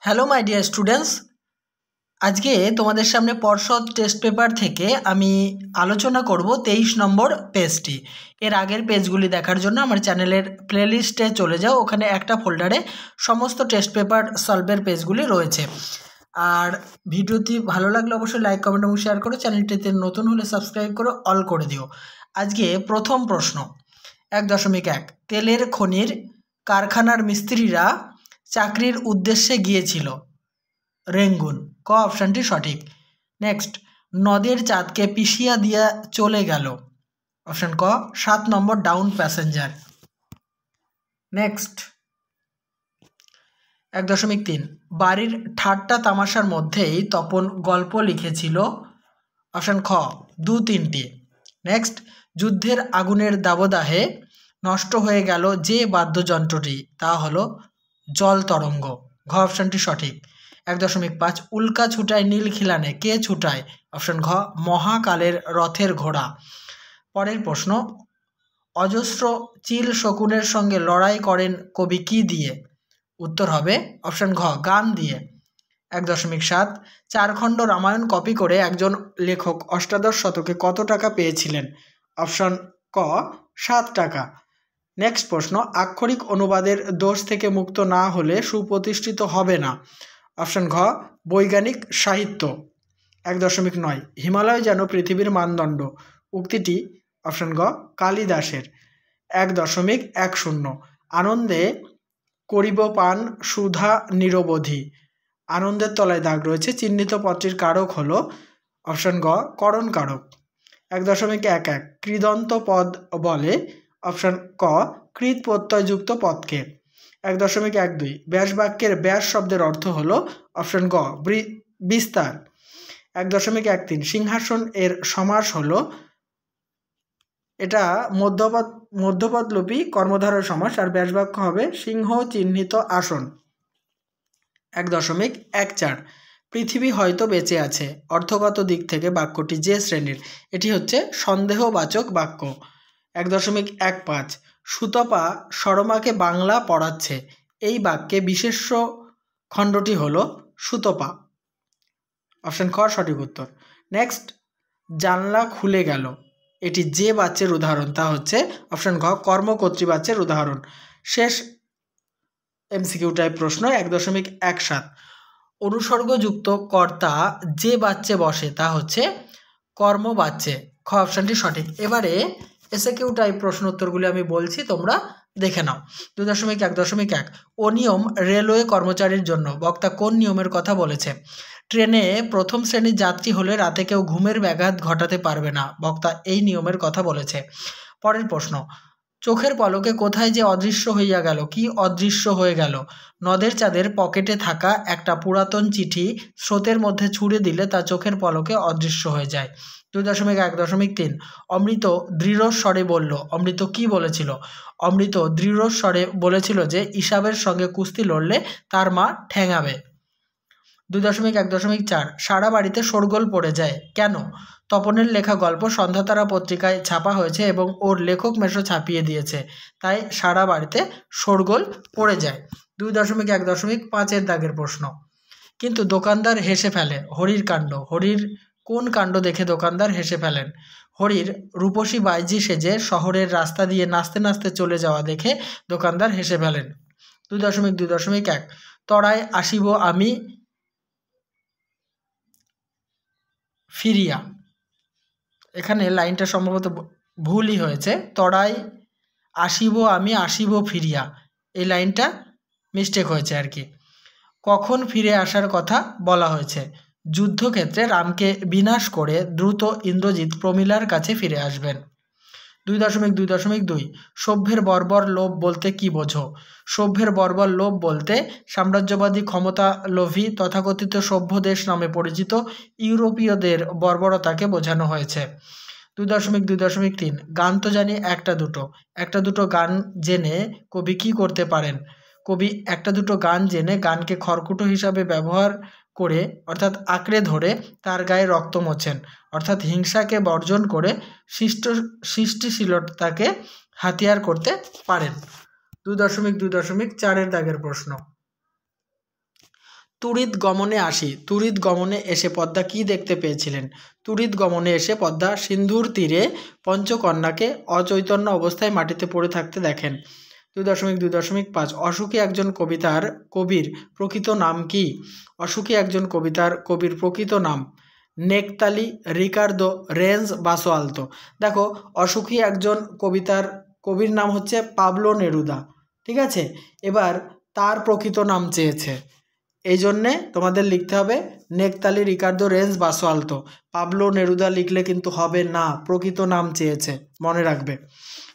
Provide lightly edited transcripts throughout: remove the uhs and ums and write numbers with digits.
Hello my dear students, আজকে তোমাদের সামনে পর্ষদ টেস্ট পেপার থেকে আমি আলোচনা করব 23 নম্বর পেজটি। এর আগের পেজগুলি দেখার জন্য আমার চ্যানেলের প্লেলিস্টে চলে যাও, ওখানে একটা ফোল্ডারে সমস্ত টেস্ট পেপার সলভের পেজগুলি রয়েছে। আর ভিডিওটি ভালো লাগলে অবশ্যই লাইক, কমেন্ট এবং শেয়ার করো। চ্যানেলটিতে নতুন হলে সাবস্ক্রাইব করে অল করে দিও। আজকে প্রথম প্রশ্ন 1.1 তেলের খনির কারখানার মিস্ত্রিরা চাকরির উদ্দেশ্যে গিয়েছিল রেঙ্গুন। ক অপশানটি সঠিক। নেক্সট, নদের চাঁদকে পিষিয়া দিয়া চলে গেল। অপশান ক 7 নম্বর ডাউন প্যাসেঞ্জার। নেক্সট 1.3 বাড়ির ঠাট্টা তামাশার মধ্যেই তপন গল্প লিখেছিল। অপশান খ 2-3টি। নেক্সট, যুদ্ধের আগুনের দাবদাহে নষ্ট হয়ে গেল যে বাদ্যযন্ত্রটি, তা হলো জল তরঙ্গ। ঘ অপশানটি সঠিক। 1.5 উল্কা ছুটায় নীল খিলানে, কে ছুটায়? অপশান ঘ মহাকালের রথের ঘোড়া। পরের প্রশ্ন, অজস্র চিল শকুনের সঙ্গে লড়াই করেন কবি কি দিয়ে? উত্তর হবে অপশান ঘ গান দিয়ে। 1.7 4 খণ্ড রামায়ণ কপি করে একজন লেখক অষ্টাদশ শতকে কত টাকা পেয়েছিলেন? অপশান ক 7 টাকা। নেক্সট প্রশ্ন, আক্ষরিক অনুবাদের দোষ থেকে মুক্ত না হলে সুপ্রতিষ্ঠিত হবে না। অপশান ঘ বৈজ্ঞানিক সাহিত্য। 1.9 হিমালয় যেন পৃথিবীর মানদণ্ড, উক্তিটি অপশান ঘ কালিদাসের। 1.10 আনন্দে করিব পান সুধা নিরবধি। আনন্দের তলায় দাগ রয়েছে, চিহ্নিত পদটির কারক হলো অপশান গ করণ কারক। 1.11 কৃদন্ত পদ বলে। অপশান ক কৃত প্রত্যয়যুক্ত পদকে। 1.12 ব্যাস বাক্যের ব্যাস শব্দের অর্থ হলো অপশান গ বিস্তার। 1.13 সিংহাসন এর সমাস হলো, এটা মধ্যপদলোপী কর্মধারয় সমাস, আর ব্যাস বাক্য হবে সিংহ চিহ্নিত আসন। 1.14 পৃথিবী হয়তো বেঁচে আছে, অর্থগত দিক থেকে বাক্যটি যে শ্রেণীর, এটি হচ্ছে সন্দেহবাচক বাক্য। 1.15 সুতপা সরমাকে বাংলা পড়াচ্ছে, এই বাক্যে বিশেষ্য খণ্ডটি হলো সুতপা। অপশান খ সঠিক উত্তর। নেক্সট, জানলা খুলে গেল, এটি যে বাচ্যের উদাহরণ, তা হচ্ছে অপশান ঘ কর্মকর্তৃবাচ্যের উদাহরণ। শেষ এমসিকিউ টাইপ প্রশ্ন 1.17 অনুসর্গযুক্ত কর্তা যে বাচ্চে বসে, তা হচ্ছে কর্মবাচ্যে। খ অপশানটি সঠিক। এবারে এসএকিউ টাইপ প্রশ্ন উত্তরগুলি আমি বলছি, তোমরা দেখে নাও। 2.1 অনিয়ম রেলওয়ে কর্মচারীর জন্য, বক্তা কোন নিয়মের কথা বলেছে? ট্রেনে প্রথম শ্রেণীর যাত্রী হলে রাতে কেউ ঘুমের ব্যাঘাত ঘটাতে পারবে না, বক্তা এই নিয়মের কথা বলেছে। পরের প্রশ্ন, চোখের পলকে কোথায় যে অদৃশ্য হইয়া গেল, কি অদৃশ্য হয়ে গেল? নদের চাঁদের পকেটে থাকা একটা পুরাতন চিঠি স্রোতের মধ্যে ছুঁড়ে দিলে তা চোখের পলকে অদৃশ্য হয়ে যায়। 2.1.3 অমৃত দৃঢ় স্বরে বলল, অমৃত কি বলেছিল? অমৃত দৃঢ় স্বরে বলেছিল যে ইসাবের সঙ্গে কুস্তি লড়লে তার মা ঠ্যাঙাবে। 2.1.4 সারা বাড়িতে শোরগোল পড়ে যায়, কেন? তপনের লেখা গল্প সন্ধ্যাতারা পত্রিকায় ছাপা হয়েছে এবং ওর লেখক মেশো ছাপিয়ে দিয়েছে, তাই সারা বাড়িতে শোরগোল পড়ে যায়। 2.1.5 দাগের প্রশ্ন, কিন্তু দোকানদার হেসে ফেলে, হরির কাণ্ড। হরির কোন কাণ্ড দেখে দোকানদার হেসে ফেলেন? হরির রূপসী বাইজি সেজে শহরের রাস্তা দিয়ে নাচতে নাচতে চলে যাওয়া দেখে দোকানদার হেসে ফেলেন। 2.2.1 তরায় আসিব আমি ফিরিয়া, এখানে লাইনটা সম্ভবত ভুলই হয়েছে, তরাই আসিব আমি আসিব ফিরিয়া, এই লাইনটা মিস্টেক হয়েছে আর কি। কখন ফিরে আসার কথা বলা হয়েছে? যুদ্ধক্ষেত্রে রামকে বিনাশ করে দ্রুত ইন্দ্রজিৎ প্রমীলার কাছে ফিরে আসবেন। 2.2.2 সভ্যের বর্বর লোভ বলতে কি বোঝো? সভ্যের বর্বর লোভ বলতে সাম্রাজ্যবাদী ক্ষমতা লোভী তথাকথিত সভ্য দেশ নামে পরিচিত ইউরোপীয়দের বর্বরতাকে বোঝানো হয়েছে। 2.2.3 গান তো জানি একটা দুটো গান জেনে কবি কি করতে পারেন? কবি একটা দুটো গান জেনে গানকে খড়কুটো হিসাবে ব্যবহার করে, অর্থাৎ আঁকড়ে ধরে তার গায়ে রক্ত মোছেন, অর্থাৎ হিংসাকে বর্জন করে সৃষ্টিশীলতাকে হাতিয়ার করতে পারেন। 2.2.4 দাগের প্রশ্ন, তুরিত গমনে আসি। তুরিত গমনে এসে পদ্মা কি দেখতে পেয়েছিলেন? তুরিত গমনে এসে পদ্মা সিন্ধুর তীরে পঞ্চকন্যাকে অচৈতন্য অবস্থায় মাটিতে পড়ে থাকতে দেখেন। 2.2.5 অসুখী একজন কবির প্রকৃত নাম কি? অসুখী একজন কবির প্রকৃত নাম নেকতালি, রিকার্দো, রেঞ্জ, বাসোয়ালতো। দেখো, অসুখী একজন কবির নাম হচ্ছে পাবলো নেরুদা, ঠিক আছে। এবার তার প্রকৃত নাম চেয়েছে, এই জন্যে তোমাদের লিখতে হবে Neftali, Ricardo, range, Basoalto. Pablo Neruda লিখলে কিন্তু হবে না, প্রকৃত নাম চেয়েছে, মনে রাখবে।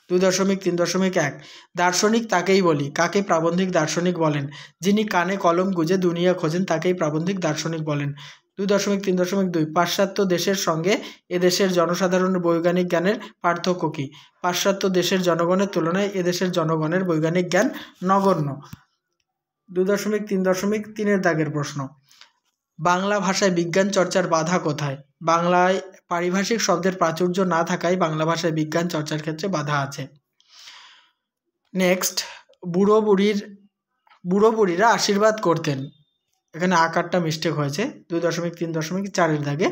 2.3.1 দার্শনিক তাকেই বলি। কাকে প্রাবন্ধিক দার্শনিক বলেন? যিনি কানে কলম গুঁজে দুনিয়া খোঁজেন তাকেই প্রাবন্ধিক দার্শনিক বলেন। 2.3.2 পাশ্চাত্য দেশের সঙ্গে এদেশের জনসাধারণের বৈজ্ঞানিক জ্ঞানের পার্থক্য কী? পাশ্চাত্য দেশের জনগণের তুলনায় এদেশের জনগণের বৈজ্ঞানিক জ্ঞান নগণ্য। 2.3.3 দাগের প্রশ্ন, বাংলা ভাষায় বিজ্ঞান চর্চার বাধা কোথায়? বাংলায় পারিভাষিক শব্দের প্রাচুর্য না থাকায় বাংলা ভাষায় বিজ্ঞান চর্চার ক্ষেত্রে বাধা আছে। নেক্সট, বুড়ো বুড়িরা আশীর্বাদ করতেন। এখানে আকারটা মিস্টেক হয়েছে। 2.3.4 দাগে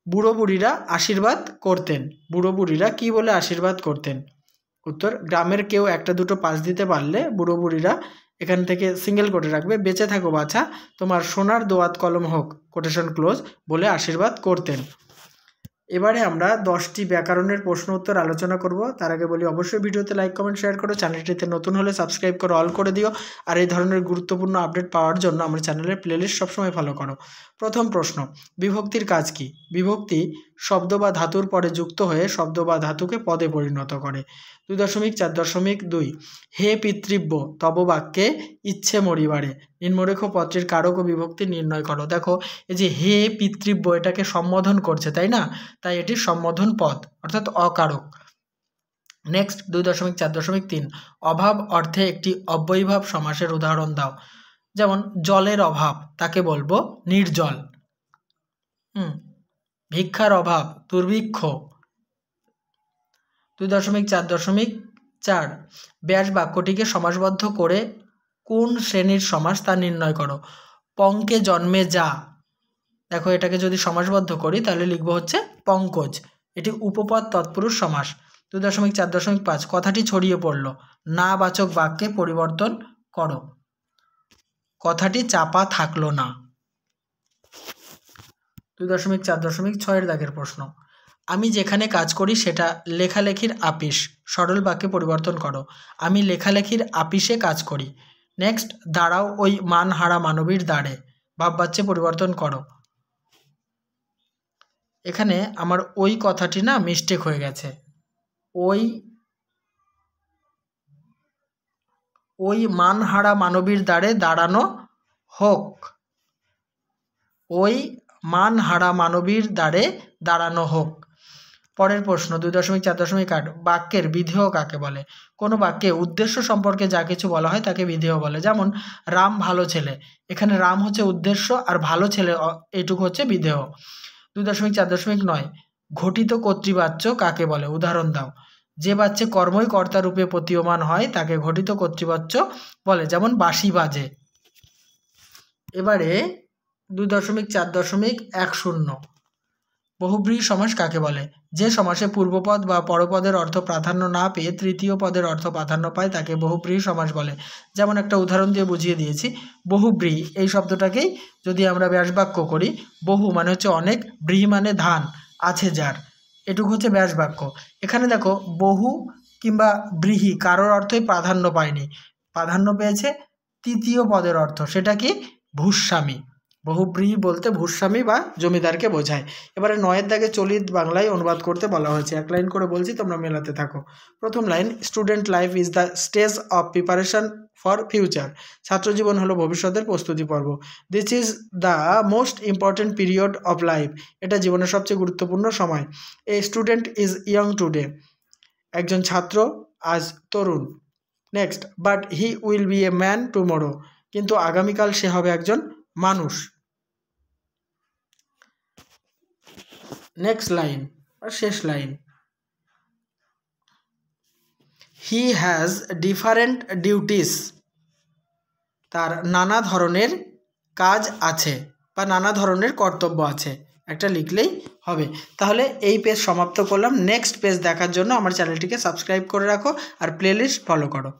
বুড়ো বুড়িরা আশীর্বাদ করতেন। বুড়ো বুড়িরা কী বলে আশীর্বাদ করতেন? উত্তর, গ্রামের কেউ একটা দুটো পাশ দিতে পারলে বুড়ো বুড়িরা এখান থেকে সিঙ্গেল কোটে রাখবে, বেঁচে থাকো বাছা, তোমার সোনার দোয়াত কলম হোক, কোটেশন ক্লোজ, বলে আশীর্বাদ করতেন। এবারে আমরা 10টি ব্যাকরণের প্রশ্ন উত্তর আলোচনা করব। তার আগে বলি অবশ্যই ভিডিওতে লাইক, কমেন্ট, শেয়ার করো। চ্যানেলটিতে নতুন হলে সাবস্ক্রাইব করে অল করে দিও। আর এই ধরনের গুরুত্বপূর্ণ আপডেট পাওয়ার জন্য আমার চ্যানেলের প্লেলিস্ট সবসময় ফলো করো। প্রথম প্রশ্ন, বিভক্তির কাজ কি? বিভক্তি শব্দ বা ধাতুর পরে যুক্ত হয়ে শব্দ বা ধাতুকে পদে পরিণত করে। 2.4.2 হে পিতৃব্য তব বাক্যে ইচ্ছে মরিবারে, নিম্নরেখ পত্রের কারক ও বিভক্তি নির্ণয় করো। দেখো, এই যে হে পিতৃব্য, এটাকে সম্বোধন করছে, তাই না? তাই এটি সম্বোধন পদ, অর্থাৎ অকারক। নেক্সট, 2.4.3 অভাব অর্থে একটি অব্যয়ীভাব সমাসের উদাহরণ দাও। যেমন জলের অভাব, তাকে বলবো নির্জল। ভিক্ষার অভাব, দুর্ভিক্ষ। 2.4.4 ব্যাস বাক্যটিকে সমাসবদ্ধ করে কোন শ্রেণীর সমাস তা নির্ণয় করো। পঙ্কে জন্মে যা, দেখো এটাকে যদি সমাসবদ্ধ করি তাহলে লিখবো হচ্ছে পঙ্কজ, এটি উপপদ তৎপুরুষ সমাস। 2.4.5 কথাটি ছড়িয়ে পড়ল, না বাচক বাক্যে পরিবর্তন করো। কথাটি চাপা থাকলো না। 2.4.6 দাগের প্রশ্ন, আমি যেখানে কাজ করি সেটা লেখালেখির আপিস, সরল বাক্যে পরিবর্তন করো। আমি লেখালেখির আপিসে কাজ করি। নেক্সট, দাঁড়াও ওই মানহারা মানবীর দাঁড়ে, ভাববাচ্যে পরিবর্তন করো। এখানে আমার ওই কথাটি না মিস্টেক হয়ে গেছে। ওই মানহারা মানবীর দাঁড়ে দাঁড়ানো হোক। ওই মানহারা মানবীর দাঁড়ে দাঁড়ানো হোক। পরের প্রশ্ন 2.4.8 বাক্যের বিধেয় কাকে বলে? কোনো বাক্যে উদ্দেশ্য সম্পর্কে যা কিছু বলা হয় তাকে বিধেয় বলে। যেমন রাম ভালো ছেলে, এখানে রাম হচ্ছে উদ্দেশ্য আর ভালো ছেলে এইটুকু হচ্ছে বিধেয়। 2.4.9 ঘটিত কর্তৃবাচ্য কাকে বলে? উদাহরণ দাও। যে বাচ্চে কর্মই কর্তা রূপে প্রতীয়মান হয় তাকে ঘটিত কর্তৃবাচ্য বলে, যেমন বাঁশি বাজে। এবারে 2.4.10 বহুব্রীহি সমাস কাকে বলে? যে সমাসে পূর্বপদ বা পরপদের অর্থ প্রাধান্য না পেয়ে তৃতীয় পদের অর্থ প্রাধান্য পায় তাকে বহুব্রীহি সমাস বলে। যেমন একটা উদাহরণ দিয়ে বুঝিয়ে দিয়েছি। বহুব্রীহি এই শব্দটাকেই যদি আমরা ব্যাসবাক্য করি, বহু মানে হচ্ছে অনেক, ব্রীহি মানে ধান, আছে যার, এটুকু হচ্ছে ব্যাসবাক্য। এখানে দেখো বহু কিংবা ব্রীহি কারোর অর্থই প্রাধান্য পায়নি, প্রাধান্য পেয়েছে তৃতীয় পদের অর্থ, সেটা কি? ভূস্বামী। বহুব্রীহি বলতে ভূস্বামী বা জমিদারকে বোঝায়। এবারে 9 দাগে চলিত বাংলায় অনুবাদ করতে বলা হয়েছে। এক লাইন করে বলছি, তোমরা মেলাতে থাকো। প্রথম line, student life is the stage of preparation for future, ছাত্রজীবন হলো ভবিষ্যতের প্রস্তুতি পর্ব। This is the most important period of life, এটা জীবনের সবচেয়ে গুরুত্বপূর্ণ সময়। A student is young today, একজন ছাত্র আজ তরুণ। Next, but he will be a man tomorrow, কিন্তু আগামীকাল সে হবে একজন মানুষ। নেক্সট লাইন আর শেষ line, he has different duties, তার নানা ধরনের কাজ আছে বা নানা ধরনের কর্তব্য আছে, একটা লিখলেই হবে। তাহলে এই পেজ সমাপ্ত করলাম। নেক্সট পেজ দেখার জন্য আমার চ্যানেলটিকে সাবস্ক্রাইব করে রাখো আর প্লেলিস্ট ফলো করো।